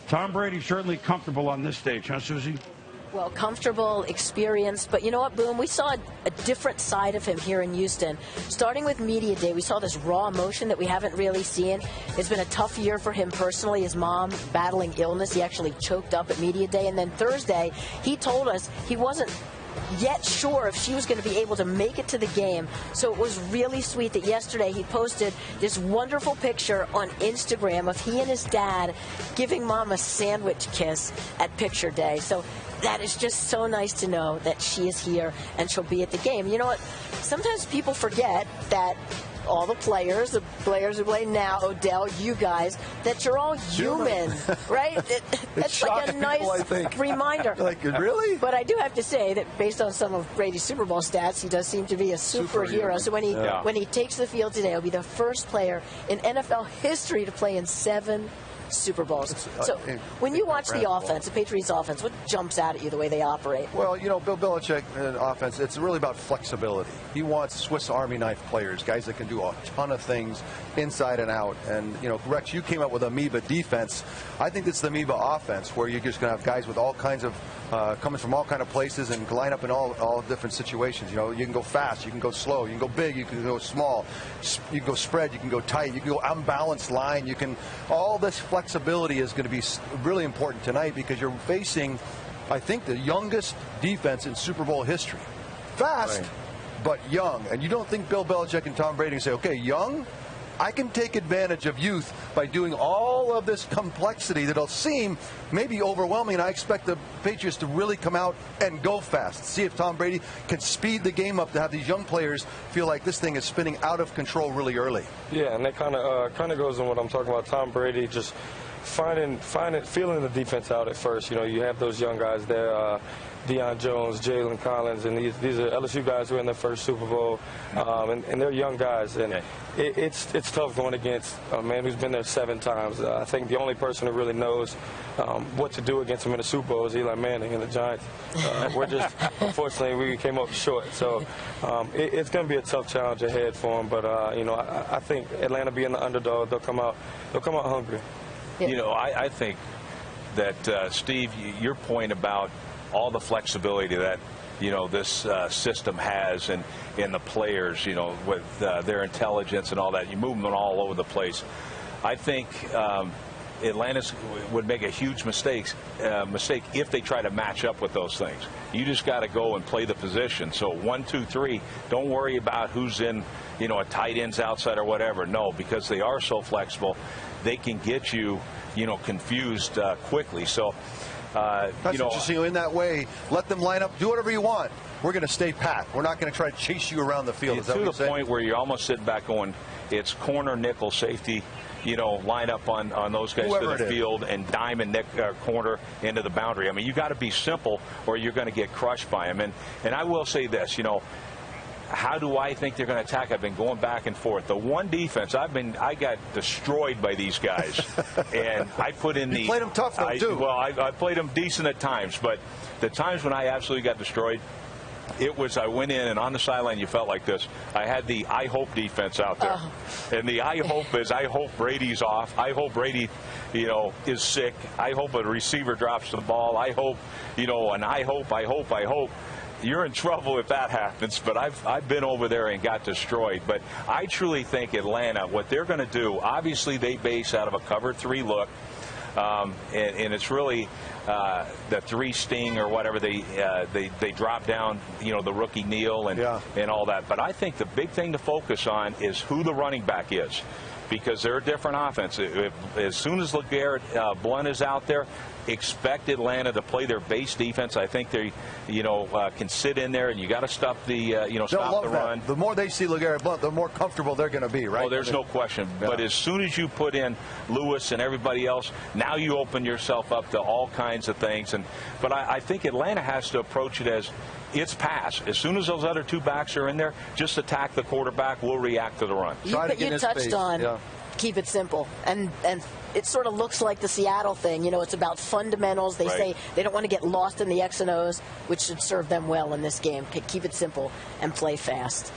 Tom Brady certainly comfortable on this stage, huh, Susie? Well, comfortable, experienced, but you know what, Boom? We saw a different side of him here in Houston. Starting with Media Day, we saw this raw emotion that we haven't really seen. It's been a tough year for him personally, his mom battling illness. He actually choked up at Media Day. And then Thursday, he told us he wasn't yet sure if she was going to be able to make it to the game. So it was really sweet that yesterday he posted this wonderful picture on Instagram of he and his dad giving Mom a sandwich kiss at picture day. So that is just so nice to know that she is here and she'll be at the game. You know what? Sometimes people forget that all the players who play now, Odell, you guys, that you're all human, right? That's like a nice reminder. Like, really? But I do have to say that based on some of Brady's Super Bowl stats, he does seem to be a superhero. So when he takes the field today, he'll be the first player in NFL history to play in 7 Super Bowls. So when you watch the offense, the Patriots offense, what jumps out at you the way they operate? Well, you know, Bill Belichick offense, it's really about flexibility. He wants Swiss Army knife players, guys that can do a ton of things inside and out. And, you know, Rex, you came up with amoeba defense. I think it's the amoeba offense where you're just going to have guys with all kinds of coming from all kind of places and line up in all different situations. You know, you can go fast, you can go slow, you can go big, you can go small, you can go spread, you can go tight, you can go unbalanced line. You can all this flexibility is going to be really important tonight because you're facing, I think, the youngest defense in Super Bowl history. Fast, but young. And you don't think Bill Belichick and Tom Brady say, okay, young, I can take advantage of youth by doing all of this complexity that'll seem maybe overwhelming. And I expect the Patriots to really come out and go fast. See if Tom Brady can speed the game up to have these young players feel like this thing is spinning out of control really early. Yeah, and that kind of goes on what I'm talking about. Tom Brady just feeling the defense out at first. You know, you have those young guys there. Deion Jones, Jalen Collins, and these are LSU guys who are in their first Super Bowl, and they're young guys, and it's tough going against a man who's been there 7 times. I think the only person who really knows what to do against him in the Super Bowl is Eli Manning and the Giants. We're just, unfortunately, we came up short. So it's going to be a tough challenge ahead for them. But you know, I think Atlanta being the underdog, they'll come out hungry. You know, I think that Steve, your point about all the flexibility that, you know, this system has and in the players, you know, with their intelligence and all that, you move them all over the place. I think Atlanta would make a huge mistake if they try to match up with those things. You just got to go and play the position. So 1, 2, 3. Don't worry about who's in, you know, a tight end's outside or whatever. No, because they are so flexible, they can get you, you know, confused quickly. So. That's you know, interesting. In that way, let them line up, do whatever you want. We're going to stay pat. We're not going to try to chase you around the field. Is that what you're saying? To the point where you're almost sitting back going, it's corner, nickel, safety, you know, line up on those guys to the field and dime and corner into the boundary. I mean, you got to be simple or you're going to get crushed by them. And I will say this, you know, how do I think they're going to attack? I've been going back and forth. The one defense, I got destroyed by these guys, and I put in you played them tough, though, too. Well, I played them decent at times, but the times when I absolutely got destroyed, it was I went in and on the sideline you felt like this. I had the I hope defense out there, and the I hope is I hope Brady's off. I hope Brady, you know, is sick. I hope a receiver drops the ball. I hope, you know, and I hope. You're in trouble if that happens, but I've been over there and got destroyed. But I truly think Atlanta, what they're going to do, obviously they base out of a cover 3 look, and it's really the 3 sting or whatever they drop down, you know, the rookie Neal and all that. But I think the big thing to focus on is who the running back is, because they're a different offense. As soon as LeGarrette Blount is out there, expect Atlanta to play their base defense. I think they, you know, can sit in there, and you got to stop the, you know, stop the run. The more they see LeGarrette Blount, the more comfortable they're going to be, right? Oh, there's no question. Yeah. But as soon as you put in Lewis and everybody else, now you open yourself up to all kinds of things. But I think Atlanta has to approach it as it's pass. As soon as those other 2 backs are in there, just attack the quarterback. We'll react to the run. You touched on keep it simple, and it sort of looks like the Seattle thing. You know, it's about fundamentals. They say they don't want to get lost in the X and O's, which should serve them well in this game. Keep it simple and play fast.